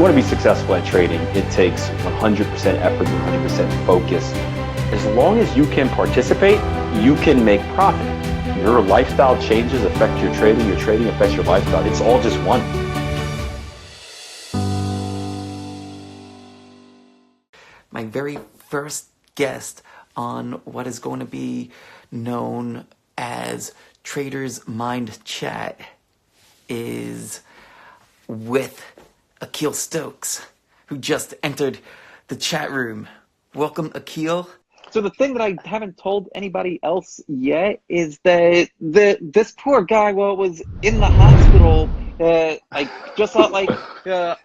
you want to be successful at trading, it takes 100% effort, 100% focus. As long as you can participate, you can make profit. Your lifestyle changes affect your trading affects your lifestyle. It's all just one. My very first guest on what is going to be known as Trader's Mind Chat is with Akil Stokes, who just entered the chat room. Welcome, Akil. So the thing that I haven't told anybody else yet is that this poor guy, was in the hospital, a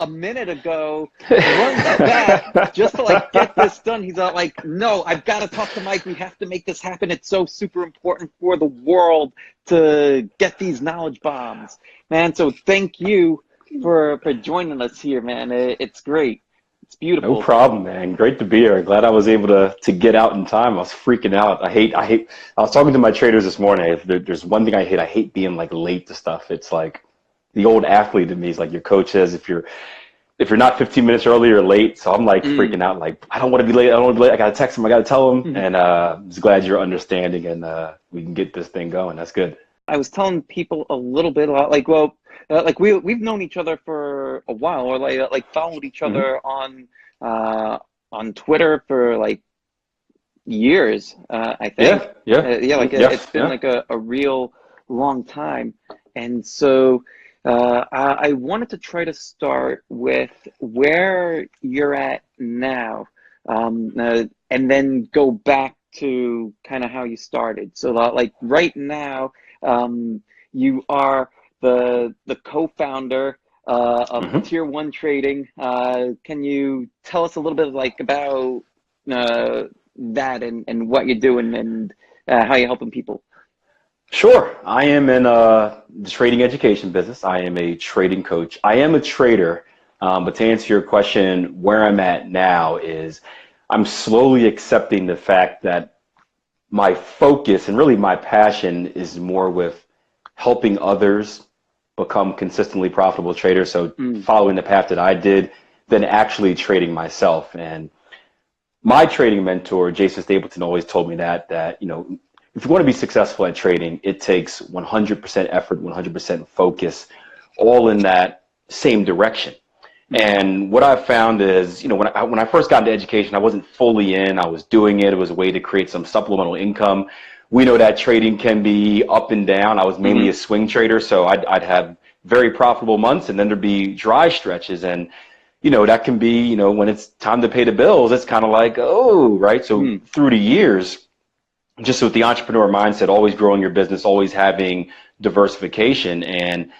minute ago, runs back just to get this done. He's no, I've got to talk to Mike. We have to make this happen. It's so super important for the world to get these knowledge bombs, man. So thank you for joining us here, man. It's great. It's beautiful. No problem, man. Great to be here. Glad I was able to get out in time. I was freaking out. I hate. I was talking to my traders this morning. If there's one thing I hate. I hate being late to stuff. It's like the old athlete in me is your coach says, if you're not 15 minutes early, you're late. So I'm freaking out. I don't want to be late. I don't want to be late. I got to text him. I got to tell him. And I'm just glad you're understanding and we can get this thing going. That's good. I was telling people a little bit about we've known each other for a while, or followed each other on Twitter for years. I think. It's been a real long time, and so I wanted to try to start with where you're at now, and then go back to kind of how you started. So right now, you are the co-founder of Tier 1 Trading. Can you tell us a little bit about that and what you're doing and how you're helping people? Sure. I am in the trading education business. I am a trading coach. I am a trader, but to answer your question, where I'm at now is I'm slowly accepting the fact that my focus and really my passion is more with helping others become consistently profitable traders. So following the path that I did, then actually trading myself. And my trading mentor, Jason Stapleton, always told me that if you want to be successful at trading, it takes 100% effort, 100% focus, all in that same direction. And what I've found is, when I first got into education, I wasn't fully in. I was doing it. It was a way to create some supplemental income. We know that trading can be up and down. I was mainly a swing trader, so I'd have very profitable months, and then there'd be dry stretches. And, that can be, when it's time to pay the bills, it's kind of right? So through the years, just with the entrepreneur mindset, always growing your business, always having diversification. And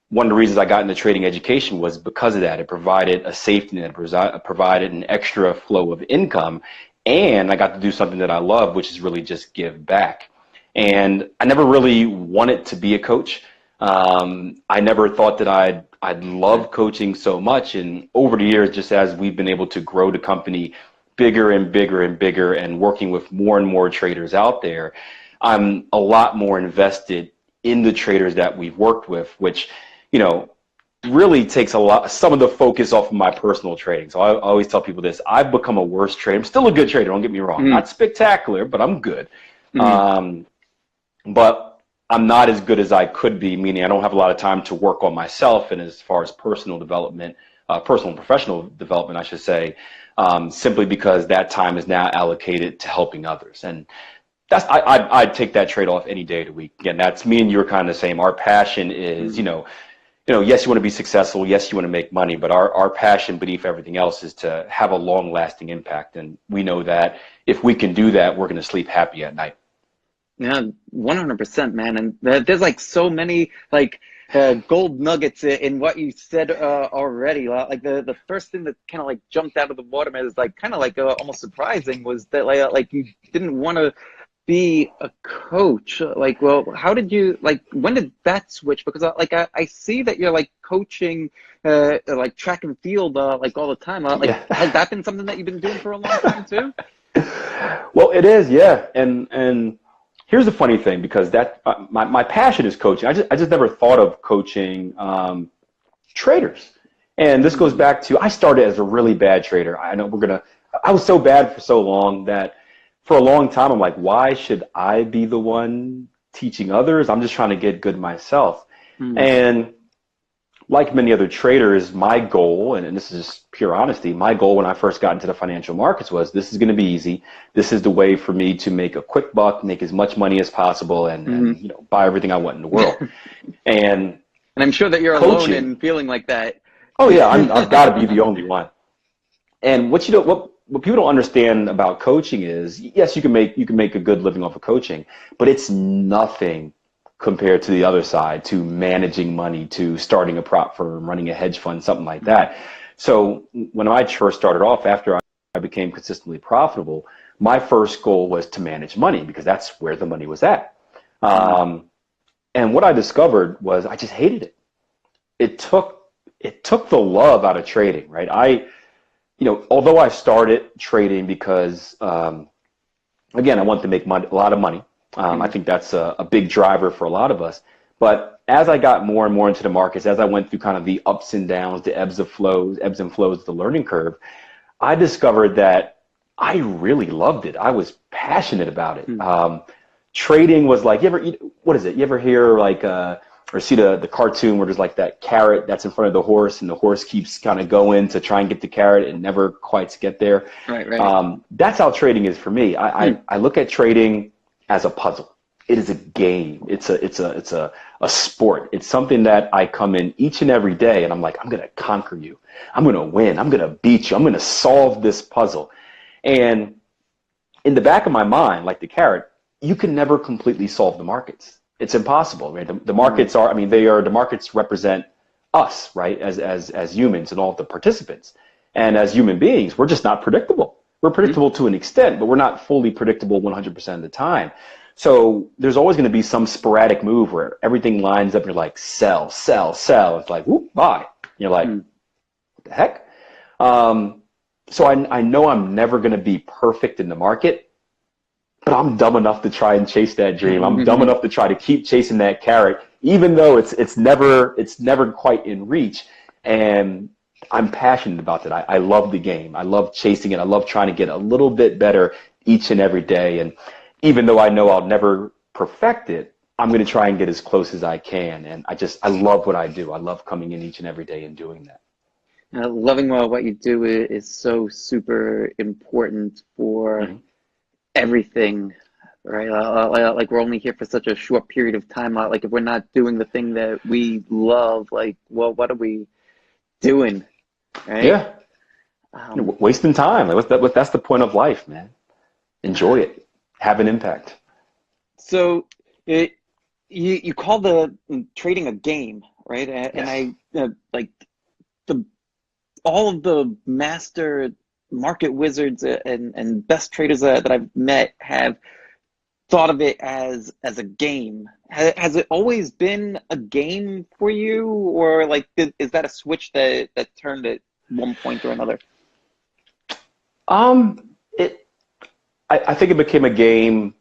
one of the reasons I got into trading education was because of that. It provided a safety net, it provided an extra flow of income, and I got to do something that I love, which is really just give back. And I never really wanted to be a coach. I never thought that I'd love coaching so much. And over the years, just as we've been able to grow the company bigger and bigger and bigger and working with more and more traders out there, I'm a lot more invested in the traders that we've worked with, which really takes some of the focus off of my personal trading. So I always tell people this: I've become a worse trader. I'm still a good trader, don't get me wrong. Not spectacular, but I'm good. But I'm not as good as I could be, meaning I don't have a lot of time to work on myself. And as far as personal development, personal and professional development, I should say, simply because that time is now allocated to helping others. And I'd take that trade-off any day of the week. Again, that's me and you're kind of the same. Our passion is, yes, you want to be successful. Yes, you want to make money, but our passion beneath everything else is to have a long lasting impact. And we know that if we can do that, we're going to sleep happy at night. Yeah, 100%, man. And there's so many gold nuggets in what you said already. The first thing that kind of jumped out of the water, man, is almost surprising, was that you didn't want to be a coach. How did you when did that switch? Because I see that you're coaching track and field all the time. Has that been something that you've been doing for a long time too? Well, it is, yeah. And here's the funny thing, because that my passion is coaching. I just never thought of coaching traders. And this goes back to, I started as a really bad trader. I know I was so bad for so long that for a long time, I'm like, why should I be the one teaching others? I'm just trying to get good myself. And like many other traders, my goal, and this is just pure honesty, my goal when I first got into the financial markets was, this is going to be easy. This is the way for me to make a quick buck, make as much money as possible, and you know, buy everything I want in the world. And I'm sure that you're coaching, alone in feeling like that. Oh yeah, I've got to be the only one. And what people don't understand about coaching is, yes, you can make a good living off of coaching, but it's nothing compared to the other side, to managing money, to starting a prop firm, running a hedge fund, something like that. So when I first started off, after I became consistently profitable, my first goal was to manage money, because that's where the money was at. And what I discovered was I just hated it. It took the love out of trading, right? Although I started trading because, again, I wanted to make money, a lot of money. I think that's a big driver for a lot of us. But as I got more and more into the markets, as I went through kind of the ups and downs, the ebbs and flows of the learning curve, I discovered that I really loved it. I was passionate about it. Trading was like, what is it? You ever hear like, or see the cartoon where there's like that carrot that's in front of the horse, and the horse keeps kind of going to try and get the carrot and never quite get there. Right. That's how trading is for me. I look at trading as a puzzle. It is a game. It's a sport. It's something that I come in each and every day, and I'm like, I'm going to conquer you. I'm going to win. I'm going to beat you. I'm going to solve this puzzle. And in the back of my mind, like the carrot, you can never completely solve the markets. It's impossible, right? The markets are, the markets represent us, right? As humans and all the participants. And as human beings, we're just not predictable. We're predictable to an extent, but we're not fully predictable 100% of the time. So there's always going to be some sporadic move where everything lines up and you're like, sell, sell, sell. It's like, whoop, buy. And you're like, what the heck? So I know I'm never going to be perfect in the market, but I'm dumb enough to try and chase that dream. I'm dumb enough to try to keep chasing that carrot, even though it's never quite in reach. And I'm passionate about that. I love the game. I love chasing it. I love trying to get a little bit better each and every day. And even though I know I'll never perfect it, I'm going to try and get as close as I can. And I love what I do. I love coming in each and every day and doing that. Loving what you do is so super important for everything, right? Like we're only here for such a short period of time. Like if we're not doing the thing that we love, like, well, what are we doing, right? Yeah, wasting time. Like that's the point of life, man. Enjoy it. Have an impact. So you call the trading a game, right? And yes. All of the master market wizards and best traders that I've met have thought of it as a game. Has it always been a game for you, or like is that a switch that turned at one point or another? I think it became a game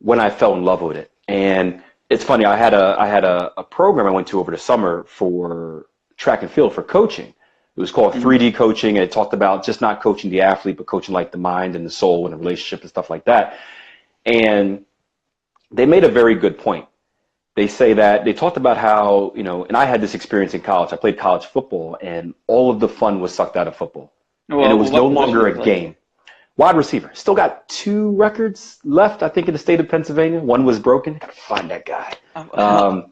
when I fell in love with it. And it's funny, I had a program I went to over the summer for track and field for coaching. It was called 3D coaching, and it talked about just not coaching the athlete, but coaching like the mind and the soul and the relationship and stuff like that. And they made a very good point. They talked about how, and I had this experience in college. I played college football, and all of the fun was sucked out of football. And it was no longer a game. Wide receiver. Still got 2 records left, I think, in the state of Pennsylvania. One was broken. Gotta find that guy. What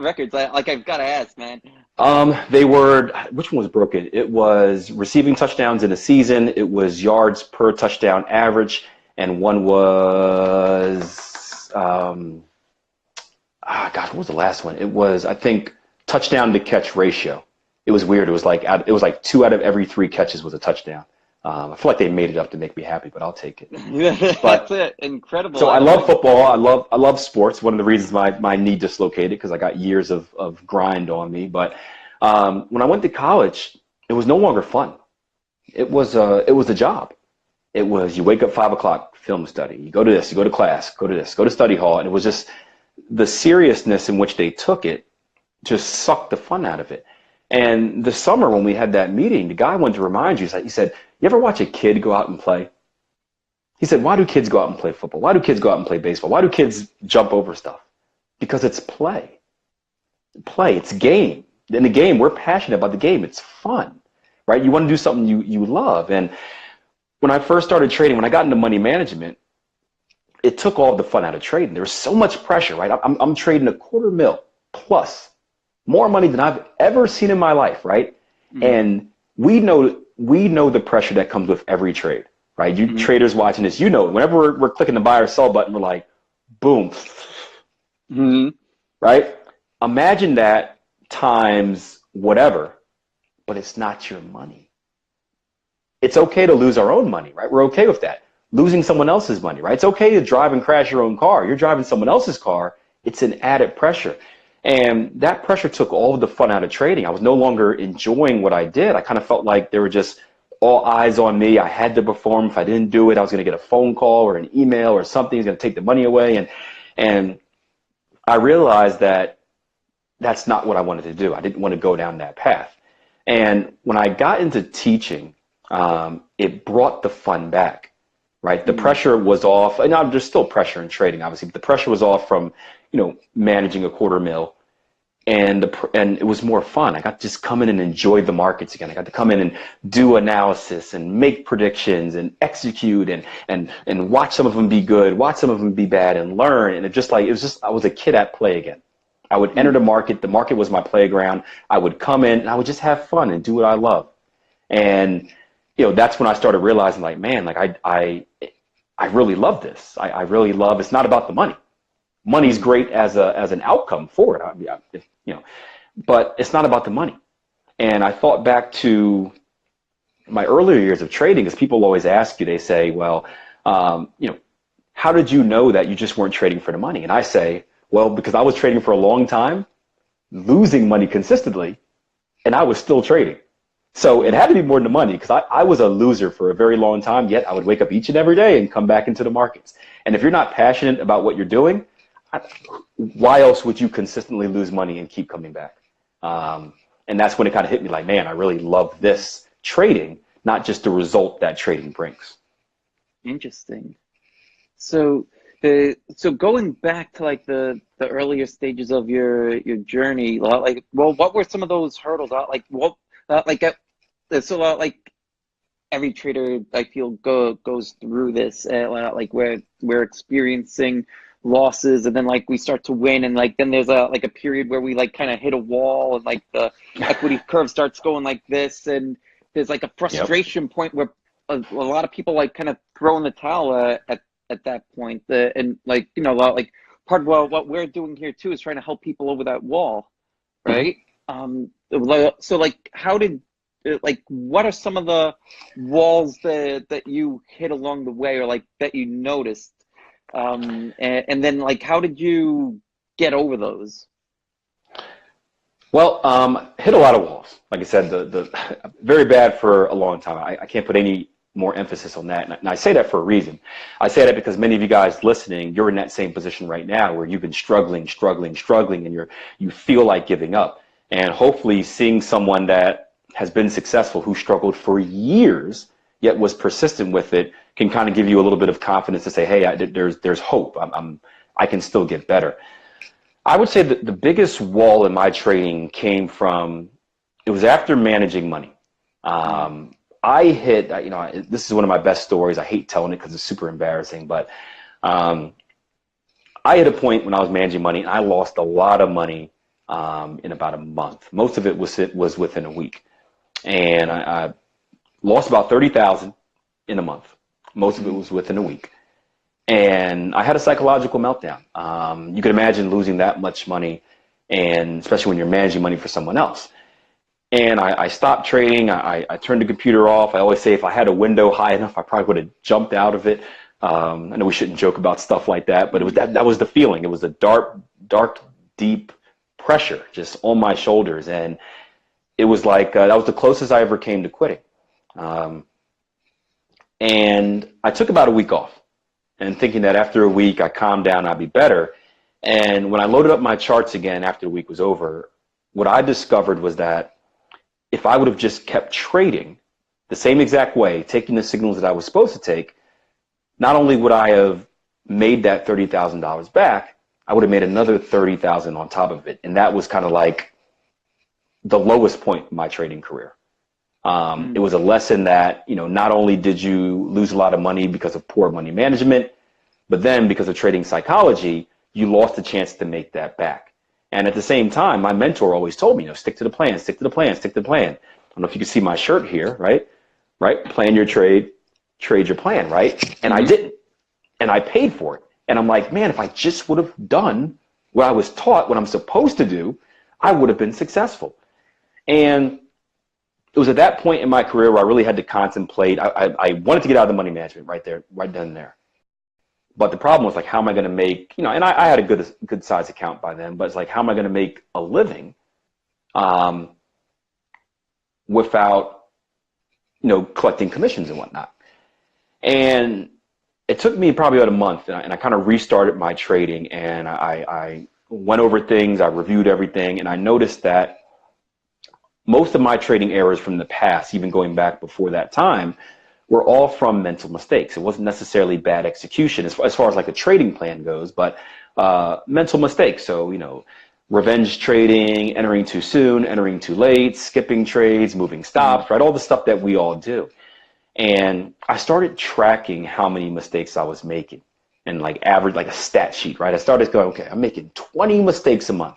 records? I've got to ask, man. Which one was broken? It was receiving touchdowns in a season. It was yards per touchdown average. And one was, what was the last one? It was, I think, touchdown to catch ratio. It was weird. It was like 2 out of every 3 catches was a touchdown. I feel like they made it up to make me happy, but I'll take it. That's it. Incredible. So I love football. I love sports. One of the reasons my knee dislocated, because I got years of grind on me. But when I went to college, it was no longer fun. It was a job. It was, you wake up 5 o'clock, film study. You go to this, you go to class, go to this, go to study hall. And it was just the seriousness in which they took it just sucked the fun out of it. And this summer when we had that meeting, the guy wanted to remind you, he said, you ever watch a kid go out and play? He said, why do kids go out and play football? Why do kids go out and play baseball? Why do kids jump over stuff? Because it's play. Play, it's game. In the game, we're passionate about the game. It's fun, right? You want to do something you love. And when I first started trading, when I got into money management, it took all the fun out of trading. There was so much pressure, right? I'm trading $250,000 plus, more money than I've ever seen in my life, right? Mm-hmm. And we know the pressure that comes with every trade, right? You traders watching this, whenever we're clicking the buy or sell button, we're like, boom, right? Imagine that times whatever, but it's not your money. It's okay to lose our own money, right? We're okay with that. Losing someone else's money, right? It's okay to drive and crash your own car. You're driving someone else's car. It's an added pressure. And that pressure took all of the fun out of trading. I was no longer enjoying what I did. I kind of felt like there were just all eyes on me. I had to perform. If I didn't do it, I was going to get a phone call or an email or something. It's going to take the money away. And I realized that that's not what I wanted to do. I didn't want to go down that path. And when I got into teaching, it brought the fun back, right? The pressure was off. And there's still pressure in trading, obviously, but the pressure was off from, managing $250,000. And it was more fun. I got to just come in and enjoy the markets again. I got to come in and do analysis and make predictions and execute and watch some of them be good, watch some of them be bad, and learn. And I was a kid at play again. I would enter the market. The market was my playground. I would come in and I would just have fun and do what I love. And that's when I started realizing, like, man, like I really love this. I really love. It's not about the money. Money's great as an outcome for it. But it's not about the money. And I thought back to my earlier years of trading, because people always ask you. They say, well, how did you know that you just weren't trading for the money? And I say, well, because I was trading for a long time, losing money consistently, and I was still trading. So it had to be more than the money, because I was a loser for a very long time, yet I would wake up each and every day and come back into the markets. And if you're not passionate about what you're doing, why else would you consistently lose money and keep coming back? And that's when it kind of hit me like, man, I really love this trading, not just the result that trading brings. Interesting. So going back to like the earlier stages of your journey, like, well, what were some of those hurdles? Like every trader, I feel, goes through this, like where we're experiencing losses, and then like we start to win, and like then there's a period where we like kind of hit a wall, and like the equity curve starts going like this, and there's like a frustration point where a lot of people like kind of throw in the towel at that point, and like like part of what we're doing here too is trying to help people over that wall, right? So like how did what are some of the walls that you hit along the way, or like that you noticed? And then like how did you get over those? Well, hit a lot of walls. Like I said, the very bad for a long time. I can't put any more emphasis on that. And I say that for a reason. I say that because many of you guys listening, you're in that same position right now where you've been struggling, and you feel like giving up. And hopefully seeing someone that has been successful, who struggled for years, yet was persistent with it, can kind of give you a little bit of confidence to say, hey, there's hope. I can still get better. I would say that the biggest wall in my trading came from, it was after managing money. I hit, this is one of my best stories. I hate telling it because it's super embarrassing, but I hit a point when I was managing money, and I lost a lot of money in about a month. Most of it was within a week. And I lost about $30,000 in a month. Most of it was within a week. And I had a psychological meltdown. You can imagine losing that much money, and especially when you're managing money for someone else. And I stopped trading. I turned the computer off. I always say if I had a window high enough, I probably would have jumped out of it. I know we shouldn't joke about stuff like that, but it was that was the feeling. It was a dark, deep pressure just on my shoulders. And it was like, that was the closest I ever came to quitting. And I took about a week off, and thinking that after a week I calmed down, I'd be better. And when I loaded up my charts again after the week was over, what I discovered was that if I would have just kept trading the same exact way, taking the signals that I was supposed to take, not only would I have made that $30,000 back, I would have made another 30,000 on top of it. And that was kind of like the lowest point in my trading career. It was a lesson that, you know, not only did you lose a lot of money because of poor money management, but then because of trading psychology, you lost the chance to make that back. And at the same time, my mentor always told me, you know, stick to the plan, stick to the plan, stick to the plan. I don't know if you can see my shirt here, right? Right? Plan your trade, trade your plan, right? And I didn't. And I paid for it. And I'm like, man, if I just would have done what I was taught, what I'm supposed to do, I would have been successful. And it was at that point in my career where I really had to contemplate. I wanted to get out of the money management right there, right then and there. But the problem was like, how am I going to make, you know, and I had a good size account by then, but it's like, how am I going to make a living without, you know, collecting commissions and whatnot? And it took me probably about a month, and I kind of restarted my trading, and I went over things, I reviewed everything, and I noticed that most of my trading errors from the past, even going back before that time, were all from mental mistakes. It wasn't necessarily bad execution as far as like the trading plan goes, but mental mistakes. So, you know, revenge trading, entering too soon, entering too late, skipping trades, moving stops, right? All the stuff that we all do. And I started tracking how many mistakes I was making and like average, like a stat sheet, right? I started going, okay, I'm making 20 mistakes a month.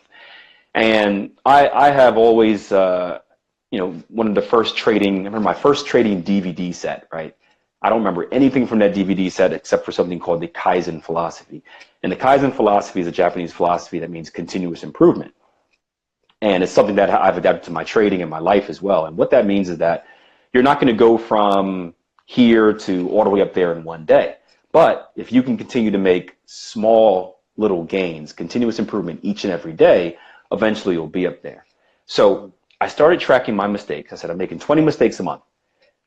And I have always, you know, one of the first trading, I remember my first trading DVD set, right? I don't remember anything from that DVD set except for something called the Kaizen philosophy. And the Kaizen philosophy is a Japanese philosophy that means continuous improvement. And it's something that I've adapted to my trading and my life as well. And what that means is that you're not going to go from here to all the way up there in one day. But if you can continue to make small little gains, continuous improvement each and every day, eventually you'll be up there. So I started tracking my mistakes. I said, I'm making 20 mistakes a month,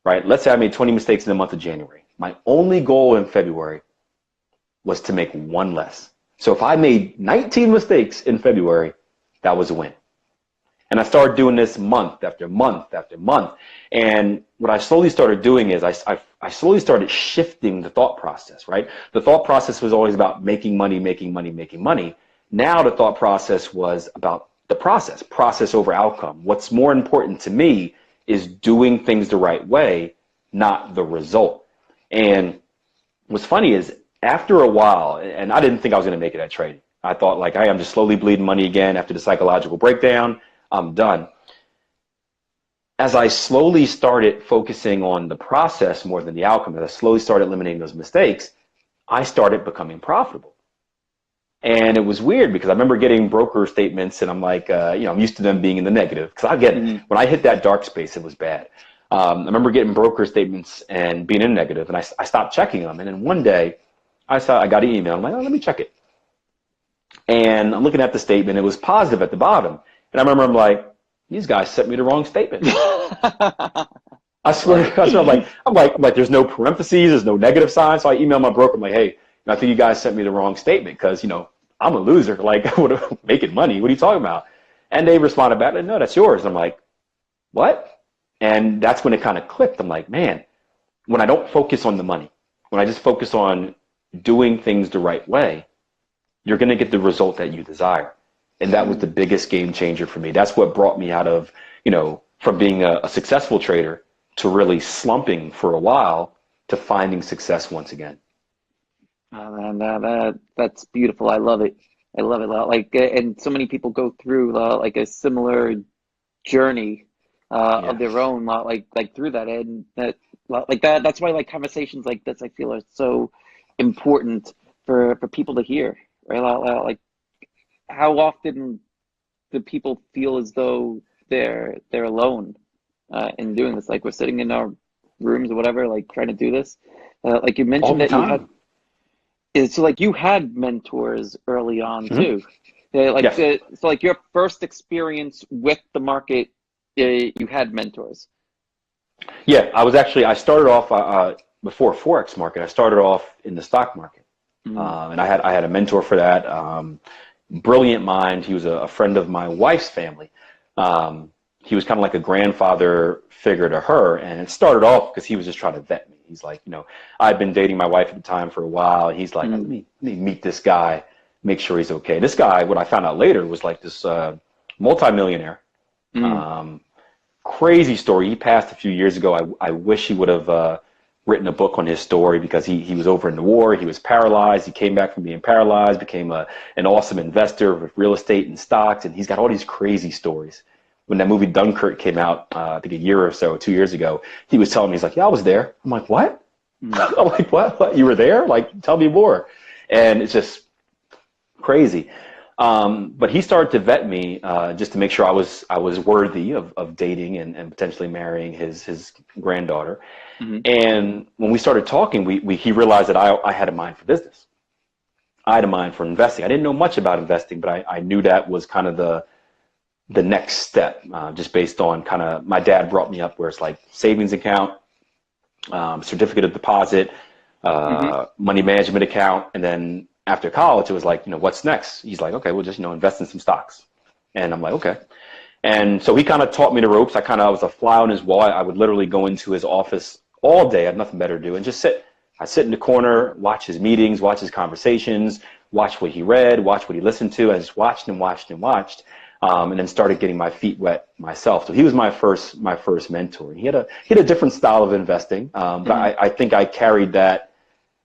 right? Let's say I made 20 mistakes in the month of January. My only goal in February was to make one less. So if I made 19 mistakes in February, that was a win. And I started doing this month after month after month. And what I slowly started doing is I slowly started shifting the thought process, right? The thought process was always about making money, making money, making money. Now the thought process was about the process over outcome. What's more important to me is doing things the right way, not the result. And what's funny is after a while, and I didn't think I was going to make it at trading. I thought like, hey, I'm just slowly bleeding money again after the psychological breakdown. I'm done. As I slowly started focusing on the process more than the outcome, as I slowly started eliminating those mistakes, I started becoming profitable. And it was weird because I remember getting broker statements and I'm like, you know, I'm used to them being in the negative because I get, when I hit that dark space, it was bad. I remember getting broker statements and being in negative, and I stopped checking them. And then one day I got an email. I'm like, oh, let me check it. And I'm looking at the statement. It was positive at the bottom. And I remember I'm like, these guys sent me the wrong statement. I swear, I'm like, there's no parentheses, there's no negative sign. So I emailed my broker. I'm like, hey, I think you guys sent me the wrong statement because, you know, I'm a loser. Like, I'm making money. What are you talking about? And they responded back, no, that's yours. And I'm like, what? And that's when it kind of clicked. I'm like, man, when I don't focus on the money, when I just focus on doing things the right way, you're going to get the result that you desire. And that was the biggest game changer for me. That's what brought me out of, you know, from being a successful trader to really slumping for a while to finding success once again. Oh, man, that's beautiful. I love it. I love it. Like, and so many people go through like a similar journey of their own, like through that, and that's why like conversations like this I feel are so important for people to hear, right? Like, how often do people feel as though they're alone in doing this? Like, we're sitting in our rooms or whatever, like trying to do this. Like you mentioned that you had. So like you had mentors early on too. So like your first experience with the market, you had mentors. Yeah, I started off before Forex market. I started off in the stock market, and I had a mentor for that. Brilliant mind. He was a friend of my wife's family. he was kind of like a grandfather figure to her. And it started off because he was just trying to vet me. He's like, I'd been dating my wife at the time for a while. And he's like, let me meet this guy, make sure he's okay. This guy, what I found out later, was like this multimillionaire. Crazy story. He passed a few years ago. I wish he would have written a book on his story, because he was over in the war. He was paralyzed. He came back from being paralyzed, became an awesome investor with real estate and stocks. And he's got all these crazy stories. When that movie Dunkirk came out, I think a year or so, 2 years ago, he was telling me, he's like, yeah, I was there. I'm like, what? I'm like, what? You were there? Like, tell me more. And it's just crazy. But he started to vet me just to make sure I was worthy of dating and potentially marrying his granddaughter. And when we started talking, he realized that I had a mind for business. I had a mind for investing. I didn't know much about investing, but I knew that was kind of the next step, just based on kind of, my dad brought me up where it's like savings account, certificate of deposit, money management account. And then after college, it was like, what's next? He's like, okay, we'll just, invest in some stocks. And I'm like, okay. And so he kind of taught me the ropes. I was a fly on his wall. I would literally go into his office all day. I had nothing better to do and just sit. I sit in the corner, watch his meetings, watch his conversations, watch what he read, watch what he listened to. I just watched and watched and watched. And then started getting my feet wet myself. So he was my first mentor. And he had a different style of investing, but I think I carried that.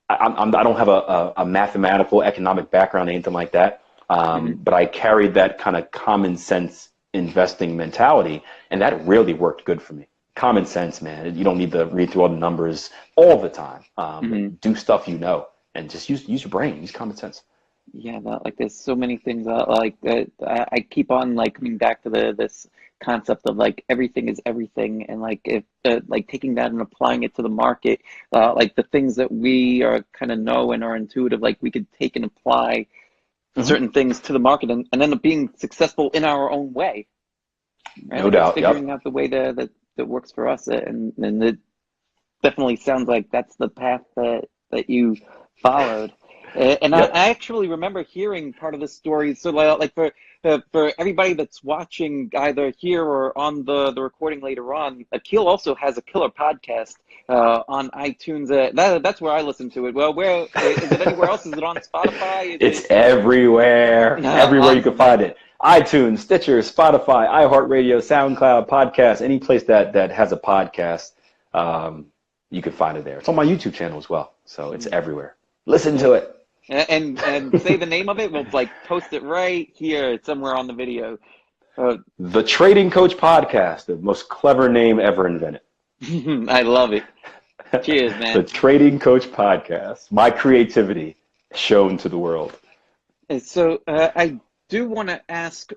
I don't have a mathematical economic background or anything like that, but I carried that kind of common sense investing mentality, and that really worked good for me. Common sense, man. You don't need to read through all the numbers all the time. Do stuff and just use your brain, use common sense. Yeah, there's so many things I keep on coming back to this concept of everything is everything, and if taking that and applying it to the market, the things that we are kind of know and are intuitive, we could take and apply certain things to the market and end up being successful in our own way. Right? No doubt. Figuring out the way that works for us, and it definitely sounds like that's the path that you followed. And I actually remember hearing part of this story. So for everybody that's watching either here or on the recording later on, Akil also has a killer podcast on iTunes. That's where I listen to it. Well, where is it anywhere else? Is it on Spotify? It's everywhere. Everywhere you can find it. iTunes, Stitcher, Spotify, iHeartRadio, SoundCloud, podcast, any place that has a podcast, you can find it there. It's on my YouTube channel as well. So it's everywhere. Listen to it. And say the name of it. We'll post it right here somewhere on the video. The Trading Coach Podcast, the most clever name ever invented. I love it. Cheers, man. The Trading Coach Podcast. My creativity shown to the world. So I do want to ask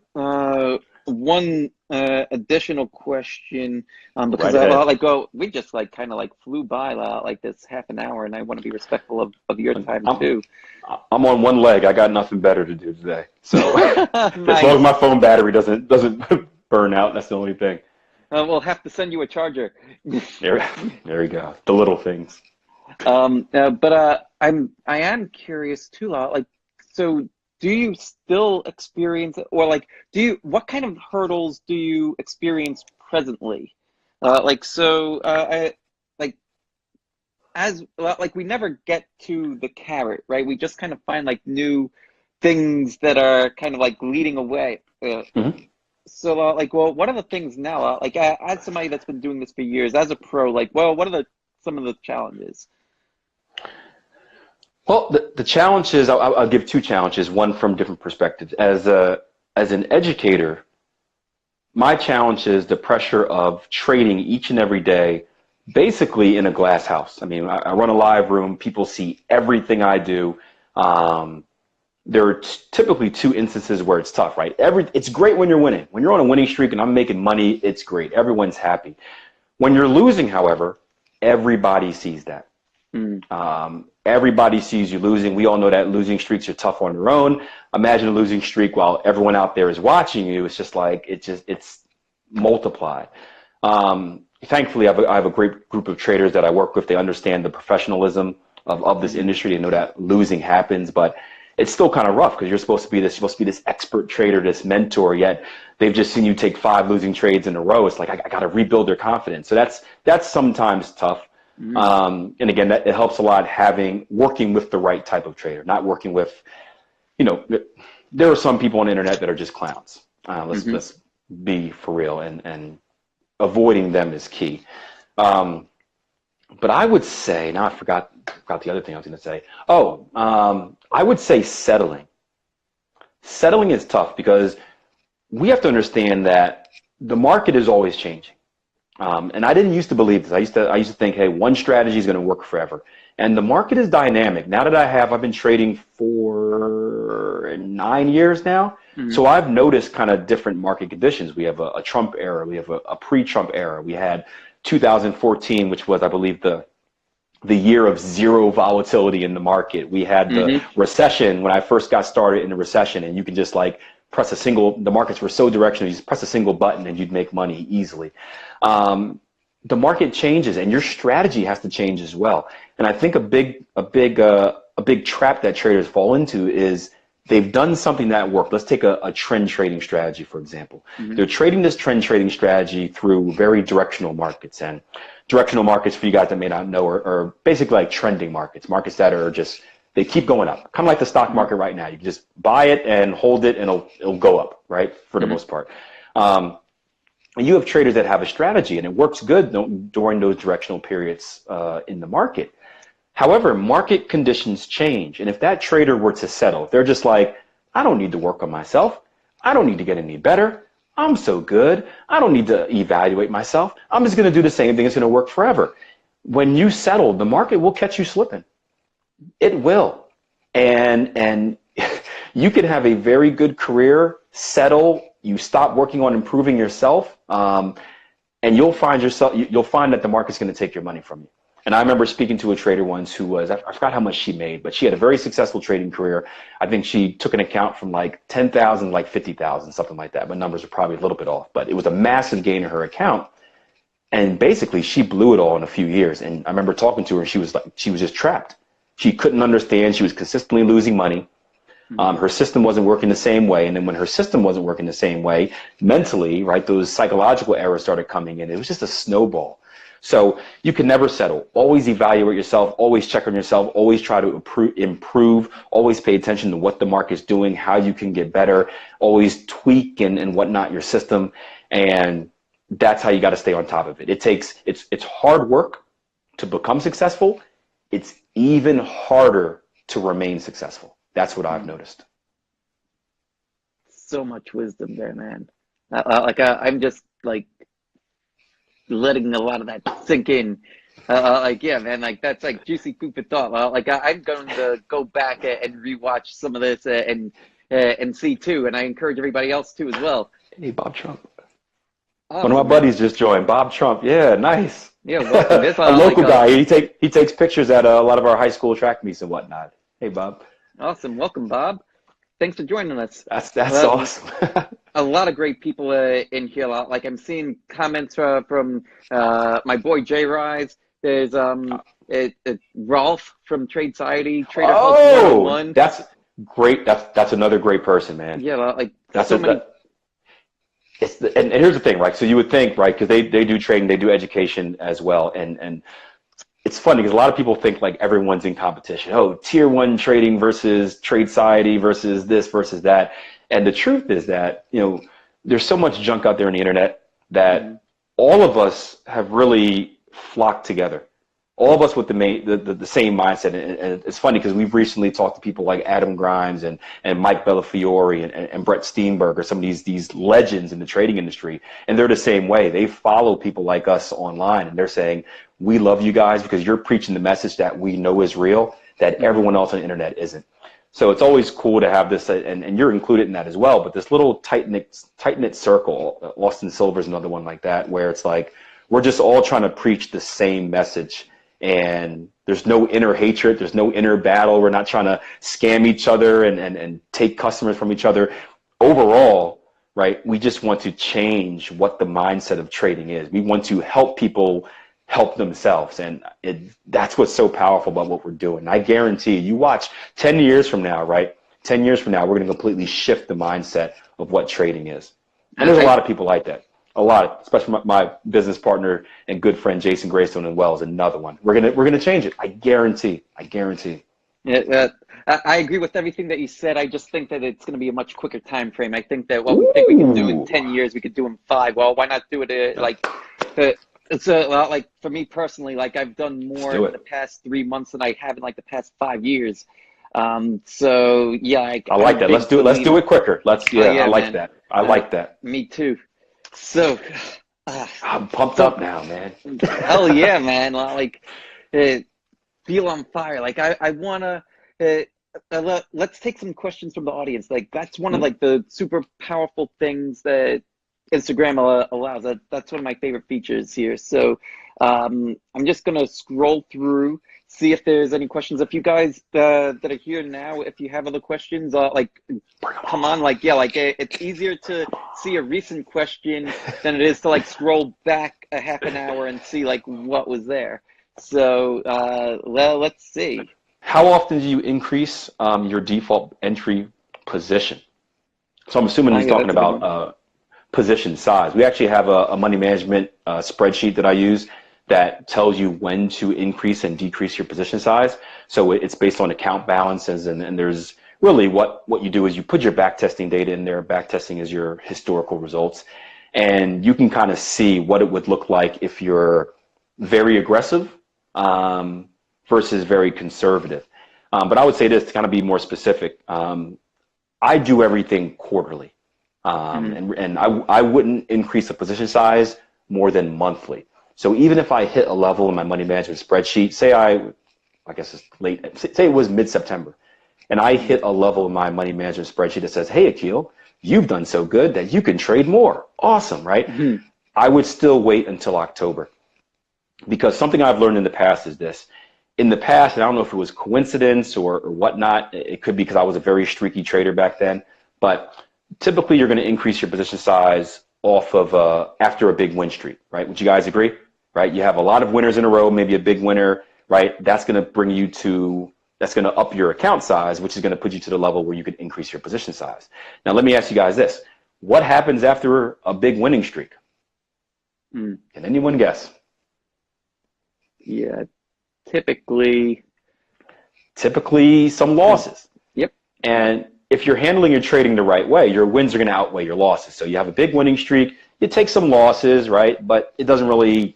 one additional question, because we just kind of flew by this half an hour, and I want to be respectful of your time too. I'm on one leg. I got nothing better to do today. So Nice. As long as my phone battery doesn't burn out, that's the only thing. We'll have to send you a charger. There we go. The little things. But I am curious too. So do you still experience, or what kind of hurdles do you experience presently? We never get to the carrot, right? We just kind of find new things that are kind of leading away. So what are the things now? As somebody that's been doing this for years, as a pro, what are some of the challenges? Well, the challenges, I'll give two challenges, one from different perspectives. As an educator, my challenge is the pressure of trading each and every day, basically in a glass house. I mean, I run a live room. People see everything I do. There are typically two instances where it's tough, right? It's great when you're winning. When you're on a winning streak and I'm making money, it's great. Everyone's happy. When you're losing, however, everybody sees that. Everybody sees you losing. We all know that losing streaks are tough on their own. Imagine a losing streak while everyone out there is watching you. It's just it's multiplied. Thankfully, I have a great group of traders that I work with. They understand the professionalism of this industry. They know that losing happens, but it's still kind of rough because you're supposed to be this expert trader, this mentor, yet they've just seen you take 5 losing trades in a row. It's like, I got to rebuild their confidence. So that's sometimes tough. And again, it helps a lot working with the right type of trader, not working with, there are some people on the internet that are just clowns. Let's be for real, and avoiding them is key. But I would say, now I forgot the other thing I was going to say. I would say settling. Settling is tough because we have to understand that the market is always changing. And I didn't used to believe this. I used to think, hey, one strategy is going to work forever. And the market is dynamic. Now that I've been trading for 9 years now. So I've noticed kind of different market conditions. We have a Trump era. We have a pre-Trump era. We had 2014, which was, I believe, the year of zero volatility in the market. We had the recession when I first got started in the recession, and you can just like the markets were so directional, you just press a single button and you'd make money easily. The market changes and your strategy has to change as well. And I think a big trap that traders fall into is they've done something that worked. Let's take a trend trading strategy, for example. They're trading this trend trading strategy through very directional markets. And directional markets, for you guys that may not know, are basically like trending markets that are just, they keep going up. Kind of like the stock market right now. You can just buy it and hold it and it'll go up, right? For the most part. And you have traders that have a strategy and it works good during those directional periods in the market. However, market conditions change. And if that trader were to settle, they're just like, I don't need to work on myself. I don't need to get any better. I'm so good. I don't need to evaluate myself. I'm just going to do the same thing. It's going to work forever. When you settle, the market will catch you slipping. It will. And you can have a very good career, settle, you stop working on improving yourself, and you'll find that the market's going to take your money from you. And I remember speaking to a trader once who was, I forgot how much she made, but she had a very successful trading career. I think she took an account from like 10,000, like 50,000, something like that. My numbers are probably a little bit off, but it was a massive gain in her account. And basically she blew it all in a few years. And I remember talking to her and she was just trapped. She couldn't understand. She was consistently losing money. Her system wasn't working the same way. And then when her system wasn't working the same way, mentally, right, those psychological errors started coming in. It was just a snowball. So you can never settle. Always evaluate yourself. Always check on yourself. Always try to improve. Always pay attention to what the market's doing, how you can get better. Always tweak and whatnot your system. And that's how you got to stay on top of it. It's hard work to become successful. It's even harder to remain successful. That's what I've noticed. So much wisdom there, man. I'm just like letting a lot of that sink in. Yeah, man, like that's like juicy food for thought. I'm going to go back and rewatch some of this and see too. And I encourage everybody else to as well. Hey, Bob Trump. One of my buddies just joined. Bob Trump. Yeah, nice. Yeah, welcome. This a local guy. He takes pictures at a lot of our high school track meets and whatnot. Hey, Bob. Awesome. Welcome, Bob. Thanks for joining us. That's awesome. A lot of great people in here. Like I'm seeing comments from my boy Jay Rise. There's Rolf from Trade Society. Trader Health 101. That's great. That's another great person, man. Yeah, like that's so many. And here's the thing, right? So you would think, right, because they do trading, they do education as well, and it's funny because a lot of people think like everyone's in competition. Oh, tier 1 trading versus Trade Society versus this versus that. And the truth is that, there's so much junk out there on the internet that all of us have really flocked together. All of us with the same mindset. And it's funny because we've recently talked to people like Adam Grimes and Mike Bellafiore and Brett Steenberg, some of these legends in the trading industry. And they're the same way. They follow people like us online and they're saying, we love you guys because you're preaching the message that we know is real, that everyone else on the internet isn't. So it's always cool to have this, and you're included in that as well, but this little tight-knit circle, Austin Silver's another one like that, where it's like, we're just all trying to preach the same message. And there's no inner hatred. There's no inner battle. We're not trying to scam each other and take customers from each other. Overall, right, we just want to change what the mindset of trading is. We want to help people help themselves. And that's what's so powerful about what we're doing. I guarantee you watch 10 years from now, right, 10 years from now, we're going to completely shift the mindset of what trading is. And there's a lot of people like that. A lot, especially my business partner and good friend Jason Greystone as well is another one. We're gonna change it. I guarantee. Yeah, I agree with everything that you said. I just think that it's going to be a much quicker time frame. I think that what we think we can do in 10 years, we could do in 5. Well, why not do it it's like for me personally, like I've done more in the past 3 months than I have in like the past 5 years. So yeah, I like that. Let's do it. Let's do it quicker. I like that. I like that. Me too. So I'm pumped up now, man. Hell yeah, man. Like feel on fire. Like I wanna let's take some questions from the audience. Like that's one of like the super powerful things that Instagram allows. That's one of my favorite features here. So I'm just gonna scroll through, see if there's any questions. If you guys that are here now, if you have other questions, like come on, like yeah, like it's easier to see a recent question than it is to like scroll back a half an hour and see like what was there. So let's see. How often do you increase your default entry position? So I'm assuming he's talking about position size. We actually have a money management spreadsheet that I use that tells you when to increase and decrease your position size. So it's based on account balances, and there's really what you do is you put your back testing data in there. Back testing is your historical results, and you can kind of see what it would look like if you're very aggressive versus very conservative. But I would say this to kind of be more specific. I do everything quarterly. And I wouldn't increase the position size more than monthly. So even if I hit a level in my money management spreadsheet, say I guess it's late, say it was mid-September, and I hit a level in my money management spreadsheet that says, hey, Akil, you've done so good that you can trade more. Awesome, right? I would still wait until October, because something I've learned in the past is this. In the past, and I don't know if it was coincidence or whatnot, it could be because I was a very streaky trader back then, but typically you're going to increase your position size off of after a big win streak, right? Would you guys agree? Right? You have a lot of winners in a row, maybe a big winner, right? That's going to that's going to up your account size, which is going to put you to the level where you can increase your position size. Now, let me ask you guys this. What happens after a big winning streak? Can anyone guess? Yeah, typically some losses. Yep. And if you're handling your trading the right way, your wins are going to outweigh your losses. So you have a big winning streak, you take some losses, right? But it doesn't really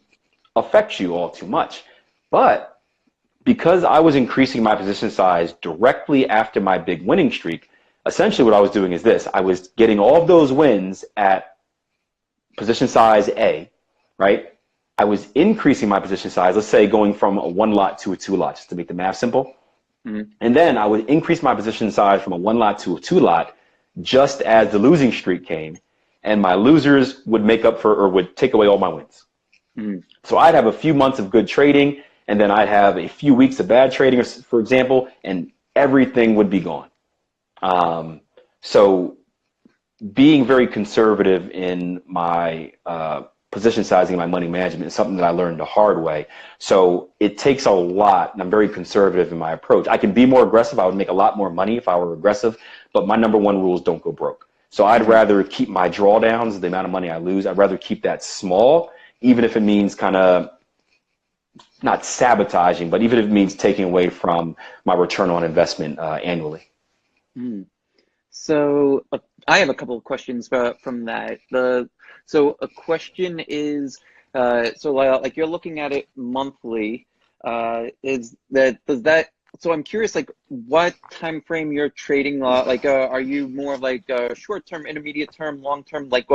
affect you all too much. But because I was increasing my position size directly after my big winning streak, essentially what I was doing is this. I was getting all of those wins at position size A, right? I was increasing my position size, let's say going from a 1 lot to a 2 lot, just to make the math simple. And then I would increase my position size from a 1 lot to a 2 lot just as the losing streak came, and my losers would make up for or would take away all my wins. So I'd have a few months of good trading, and then I'd have a few weeks of bad trading, for example, and everything would be gone. So being very conservative in my position sizing, my money management is something that I learned the hard way. So it takes a lot, and I'm very conservative in my approach. I can be more aggressive. I would make a lot more money if I were aggressive, but my number one rule is don't go broke. So I'd rather keep my drawdowns, the amount of money I lose, I'd rather keep that small, even if it means kind of not sabotaging, but even if it means taking away from my return on investment annually. So I have a couple of questions from that. So a question is, so like you're looking at it monthly, so I'm curious, like what time frame you're trading, like are you more of like short term, intermediate term, long term, like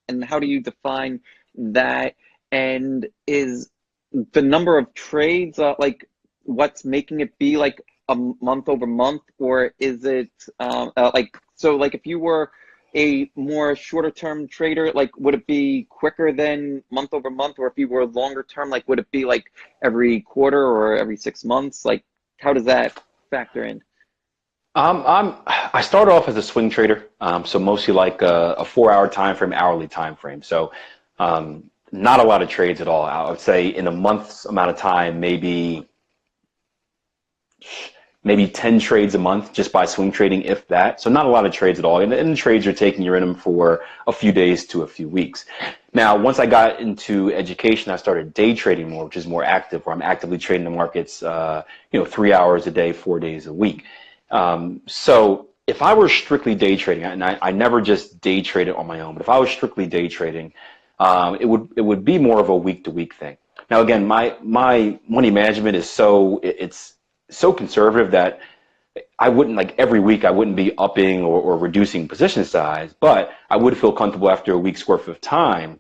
and how do you define that? And is the number of trades like what's making it be like a month over month, or is it like, so like if you were a more shorter term trader, like would it be quicker than month over month? Or if you were longer term, like would it be like every quarter or every 6 months? Like how does that factor in? I started off as a swing trader, so mostly like a 4-hour time frame, hourly time frame. So not a lot of trades at all. I would say in a month's amount of time, maybe maybe 10 trades a month just by swing trading, if that. So not a lot of trades at all. And the trades you're taking, you're in them for a few days to a few weeks. Now, once I got into education, I started day trading more, which is more active, where I'm actively trading the markets, 3 hours a day, 4 days a week. So if I were strictly day trading, and I never just day traded on my own, but if I was strictly day trading, it would be more of a week to week thing. Now, again, my money management is it's so conservative that I wouldn't, like, every week I wouldn't be upping or reducing position size, but I would feel comfortable after a week's worth of time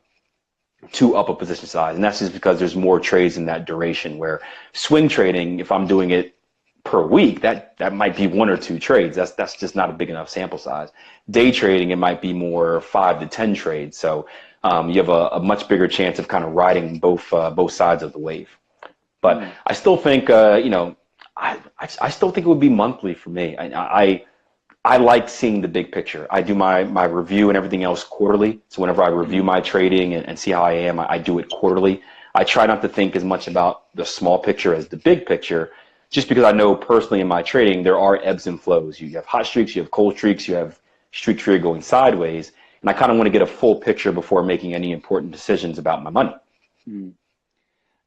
to up a position size. And that's just because there's more trades in that duration, where swing trading, if I'm doing it per week, that might be 1 or 2 trades. That's just not a big enough sample size. Day trading, it might be more 5 to 10 trades. So you have a much bigger chance of kind of riding both sides of the wave. But I still think, I still think it would be monthly for me. I like seeing the big picture. I do my review and everything else quarterly. So whenever I review my trading and see how I am, I do it quarterly. I try not to think as much about the small picture as the big picture, just because I know personally in my trading, there are ebbs and flows. You have hot streaks, you have cold streaks, you have streaks where you're going sideways. And I kind of want to get a full picture before making any important decisions about my money.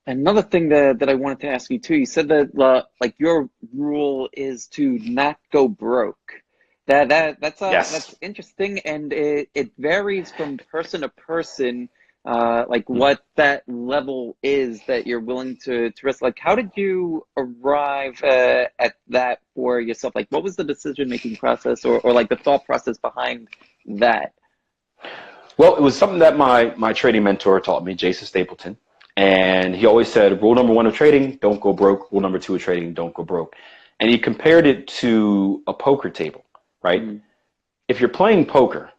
Another thing that I wanted to ask you too, you said that like your rule is to not go broke. That's interesting, and it varies from person to person, like what that level is that you're willing to risk. Like, how did you arrive at that for yourself? Like, what was the decision making process, or like the thought process behind that? Well, it was something that my trading mentor taught me, Jason Stapleton. And he always said, rule number 1 of trading, don't go broke. Rule number 2 of trading, don't go broke. And he compared it to a poker table, right? If you're playing poker,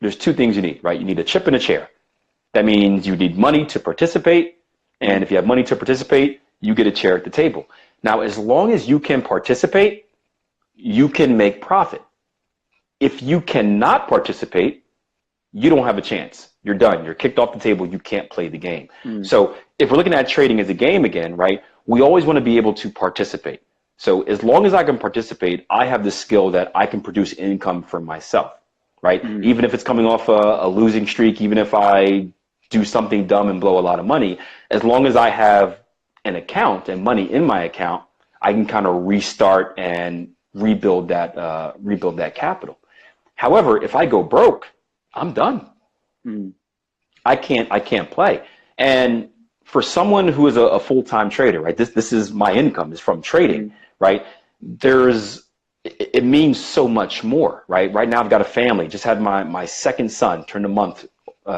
there's 2 things you need, right? You need a chip and a chair. That means you need money to participate. And if you have money to participate, you get a chair at the table. Now, as long as you can participate, you can make profit. If you cannot participate, you don't have a chance. You're done. You're kicked off the table. You can't play the game. So if we're looking at trading as a game again, right, we always want to be able to participate. So as long as I can participate, I have the skill that I can produce income for myself, right? Even if it's coming off a losing streak, even if I do something dumb and blow a lot of money, as long as I have an account and money in my account, I can kind of restart and rebuild that capital. However, if I go broke, I'm done. I can't play. And for someone who is a full-time trader, right? This is my income is from trading, right? It means so much more, right? Right now I've got a family. Just had my second son turned a month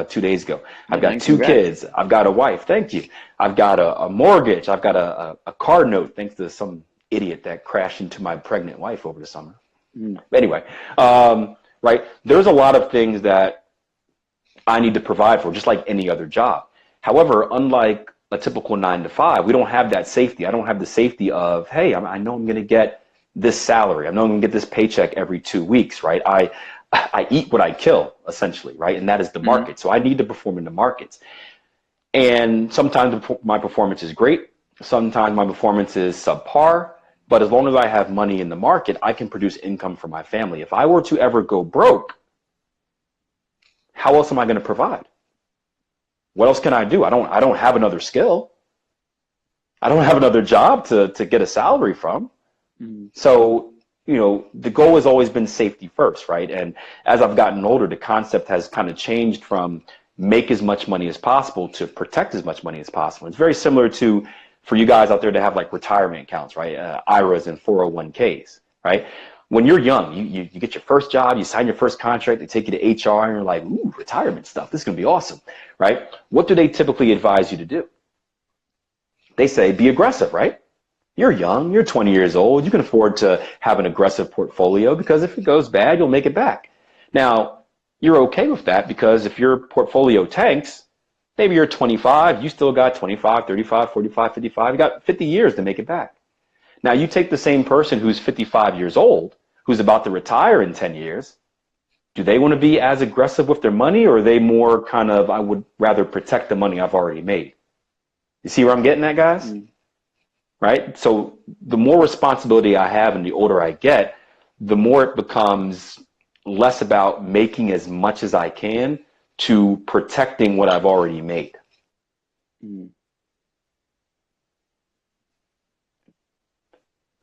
2 days ago. I've got 2 kids. I've got a wife. Thank you. I've got a mortgage. I've got a car note, thanks to some idiot that crashed into my pregnant wife over the summer. Anyway, right? There's a lot of things that I need to provide for, just like any other job. However, unlike a typical 9 to 5, we don't have that safety. I don't have the safety of, hey, I know I'm going to get this salary. I know I'm going to get this paycheck every 2 weeks, right? I eat what I kill, essentially, right? And that is the market. So I need to perform in the markets. And sometimes my performance is great. Sometimes my performance is subpar. But as long as I have money in the market, I can produce income for my family. If I were to ever go broke, how else am I going to provide? What else can I do? I don't have another skill. I don't have another job to get a salary from. So, the goal has always been safety first, right? And as I've gotten older, the concept has kind of changed from make as much money as possible to protect as much money as possible. It's very similar to, for you guys out there to have like retirement accounts, right? IRAs and 401ks, right? When you're young, you get your first job, you sign your first contract, they take you to HR, and you're like, ooh, retirement stuff, this is going to be awesome, right? What do they typically advise you to do? They say, be aggressive, right? You're young, you're 20 years old, you can afford to have an aggressive portfolio because if it goes bad, you'll make it back. Now, you're okay with that because if your portfolio tanks, maybe you're 25, you still got 25, 35, 45, 55, you got 50 years to make it back. Now, you take the same person who's 55 years old, who's about to retire in 10 years, do they want to be as aggressive with their money, or are they more kind of, I would rather protect the money I've already made? You see where I'm getting at, guys? right? So the more responsibility I have and the older I get, the more it becomes less about making as much as I can to protecting what I've already made. Mm.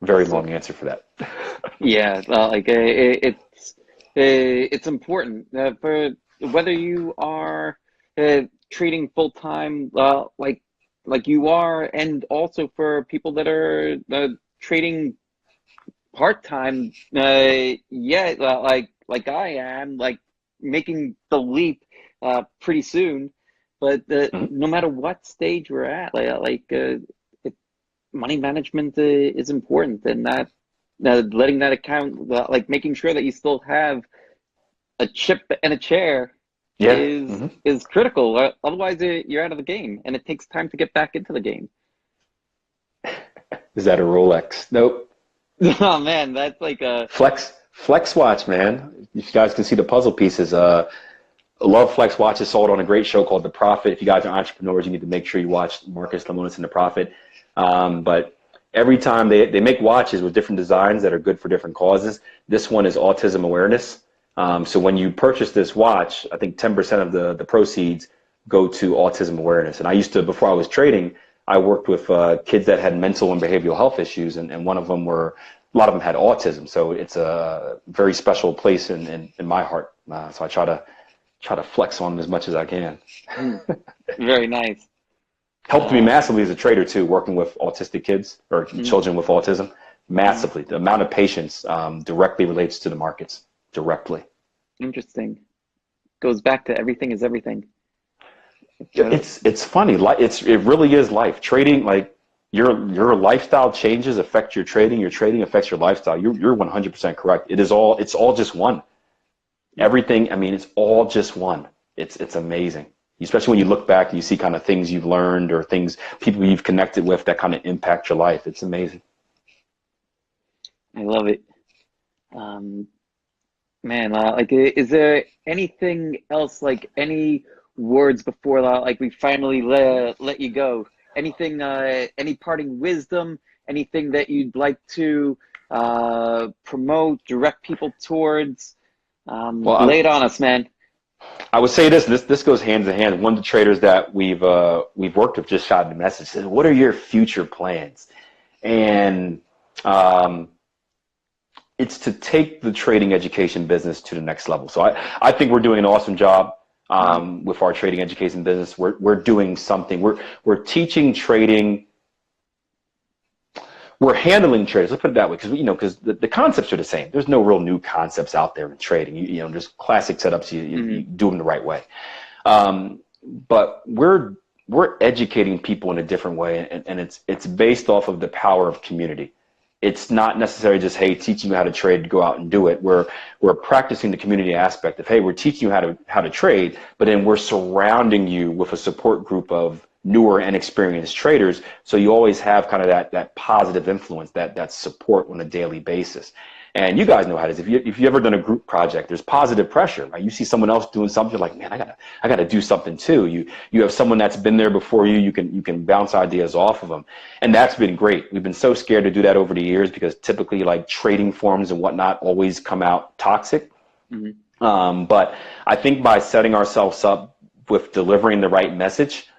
Very long answer for that. Yeah, it's important for whether you are trading full time, like you are, and also for people that are trading part time. Yeah, like I am, like making the leap pretty soon. But Mhm. no matter what stage we're at, money management is important, and that letting that account, like making sure that you still have a chip and a chair Yeah. Hmm. is critical. Otherwise, you're out of the game, and it takes time to get back into the game. Is that a Rolex? Nope. Oh man, that's like a Flex watch, man. If you guys can see the puzzle pieces, I love Flex watches. Sold on a great show called The Profit. If you guys are entrepreneurs, you need to make sure you watch Marcus Lemonis and The Profit. But every time they make watches with different designs that are good for different causes. This one is autism awareness. So when you purchase this watch, I think 10% of the proceeds go to autism awareness. And I used to, before I was trading, I worked with kids that had mental and behavioral health issues, and one of them a lot of them had autism. So it's a very special place in my heart. So I try to flex on them as much as I can. very nice. Helped me massively as a trader too, working with autistic kids or children with autism. Massively, the amount of patience directly relates to the markets directly. Interesting. Goes back to everything is everything. It's funny. It really is life. Trading, like your lifestyle changes affect your trading. Your trading affects your lifestyle. You're 100% correct. It's all just one. Everything. I mean, it's all just one. It's amazing. Especially when you look back and you see kind of things you've learned or people you've connected with that kind of impact your life. It's amazing. I love it. Man, is there anything else, like any words before, like we finally let you go? Anything, any parting wisdom, anything that you'd like to promote, direct people towards? Lay it on us, man. I would say this goes hand in hand. One of the traders that we've worked with just shot me a message, said, "What are your future plans?" And it's to take the trading education business to the next level. So I think we're doing an awesome job with our trading education business. We're doing something. We're teaching trading. We're handling traders. Let's put it that way, because the concepts are the same. There's no real new concepts out there in trading. Just classic setups. You do them the right way. But we're educating people in a different way, and it's based off of the power of community. It's not necessarily just, hey, teaching you how to trade, go out and do it. We're practicing the community aspect of, hey, we're teaching you how to trade, but then we're surrounding you with a support group of newer and experienced traders, so you always have kind of that positive influence, that support on a daily basis. And you guys know how it is. If you ever done a group project, there's positive pressure, right? You see someone else doing something, you're like, man, I gotta do something too. You have someone that's been there before you. You can bounce ideas off of them, and that's been great. We've been so scared to do that over the years because typically, like, trading forums and whatnot always come out toxic. But I think by setting ourselves up with delivering the right message,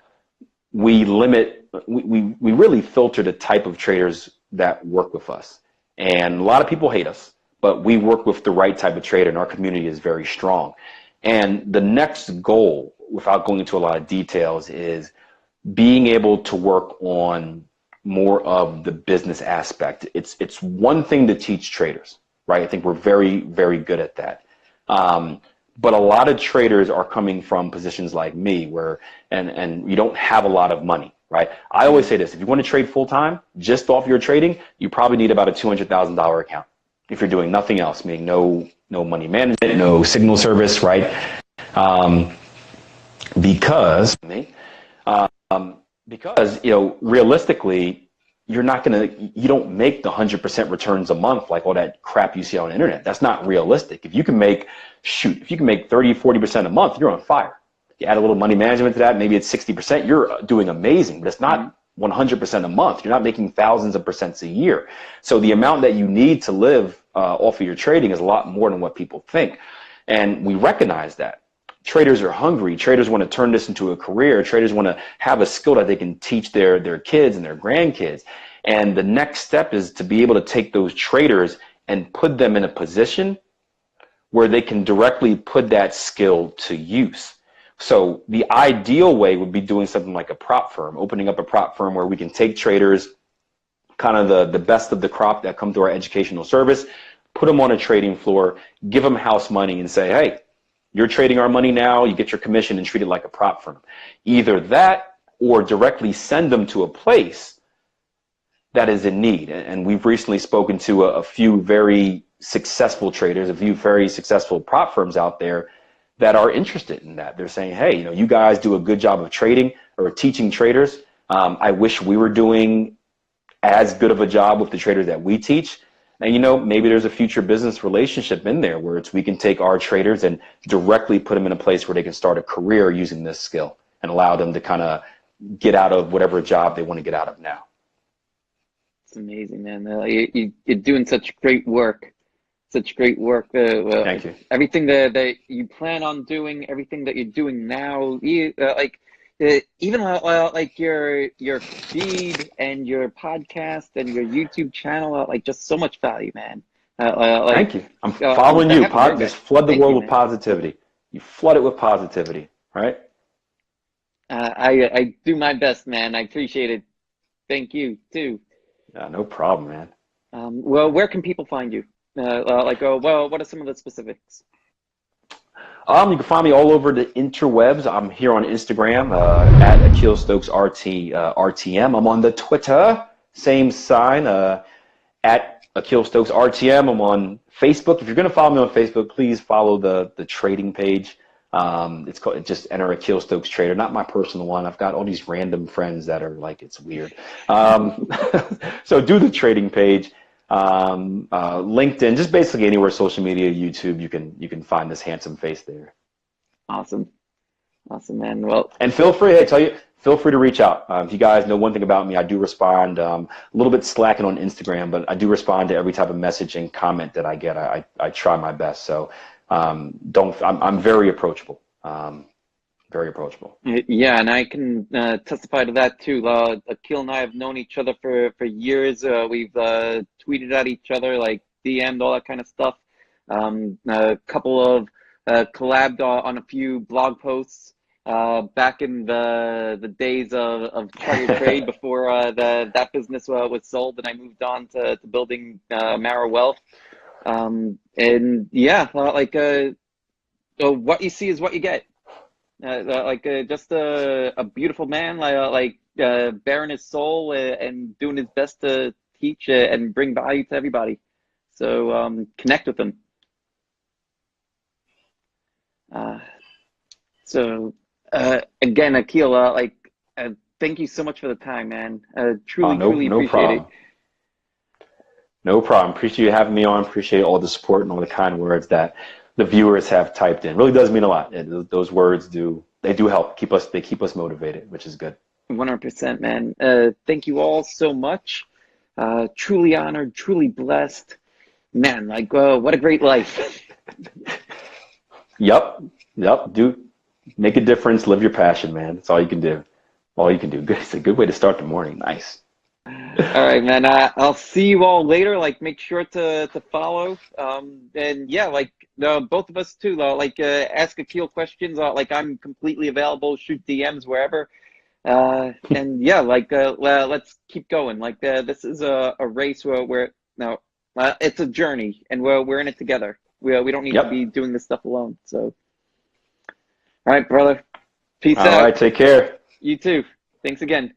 we really filter the type of traders that work with us. And a lot of people hate us, but we work with the right type of trader, and our community is very strong. And the next goal, without going into a lot of details, is being able to work on more of the business aspect. It's one thing to teach traders, right? I think we're very, very good at that. But a lot of traders are coming from positions like me where, and you don't have a lot of money, right? I always say this: if you want to trade full time, just off your trading, you probably need about a $200,000 account. If you're doing nothing else, meaning no money management, no signal service, right? Because realistically, you don't make the 100% returns a month like all that crap you see on the internet. That's not realistic. If you can make 30, 40% a month, you're on fire. You add a little money management to that, maybe it's 60%, you're doing amazing, but it's not 100% a month. You're not making thousands of percents a year. So the amount that you need to live off of your trading is a lot more than what people think. And we recognize that. Traders are hungry. Traders want to turn this into a career. Traders want to have a skill that they can teach their kids and their grandkids. And the next step is to be able to take those traders and put them in a position where they can directly put that skill to use. So the ideal way would be doing something like a prop firm, opening up a prop firm where we can take traders, kind of the best of the crop that come through our educational service, put them on a trading floor, give them house money and say, hey, you're trading our money now, you get your commission, and treat it like a prop firm. Either that or directly send them to a place that is in need. And we've recently spoken to a few very successful traders, a few very successful prop firms out there that are interested in that. They're saying, hey, you guys do a good job of trading or teaching traders. I wish we were doing as good of a job with the traders that we teach. And maybe there's a future business relationship in there where we can take our traders and directly put them in a place where they can start a career using this skill and allow them to kind of get out of whatever job they want to get out of now. It's amazing, man. You're doing such great work. Such great work. Thank you. Everything that you plan on doing, everything that you're doing now, even like your feed and your podcast and your YouTube channel, like just so much value, man. Thank you. I'm following you. Just flood the world with positivity. You flood it with positivity, right? I do my best, man. I appreciate it. Thank you too. Yeah, no problem, man. Well, where can people find you? What are some of the specifics? You can find me all over the interwebs. I'm here on Instagram at Akil Stokes RTM. I'm on the Twitter, same sign, at Akil Stokes RTM. I'm on Facebook. If you're going to follow me on Facebook, please follow the trading page. It's called, just enter Akil Stokes Trader, not my personal one. I've got all these random friends that are like, it's weird. So do the trading page. LinkedIn, just basically anywhere social media, YouTube, you can find this handsome face there. Awesome, man. Well, and feel free to reach out. If you guys know one thing about me, I do respond. A little bit slacking on Instagram, but I do respond to every type of message and comment that I get. I try my best. So I'm very approachable. Very approachable. Yeah, and I can testify to that too. Akil and I have known each other for years. We've tweeted at each other, like DM'd, all that kind of stuff. A couple of collabed on a few blog posts back in the days of Try Your Trade before that business was sold, and I moved on to building Mara Wealth. And yeah, what you see is what you get. Just a beautiful man, bearing his soul and doing his best to teach and bring value to everybody. So connect with him. Again, Akil, thank you so much for the time, man. Truly appreciate it. No problem. Appreciate you having me on. Appreciate all the support and all the kind words that the viewers have typed in. Really does mean a lot. Those words do help. They keep us motivated, which is good. 100%, man. Thank you all so much. Truly honored, truly blessed. Man, what a great life. Yep. Do make a difference, live your passion, man. That's all you can do. It's a good way to start the morning. Nice. All right, man. I'll see you all later. Make sure to follow. And yeah, both of us too. Ask Akil questions. I'm completely available. Shoot DMs wherever. And yeah, let's keep going. This is a race where it's a journey, and we're in it together. We don't need to be doing this stuff alone. So, all right, brother. Peace out. All right, take care. You too. Thanks again.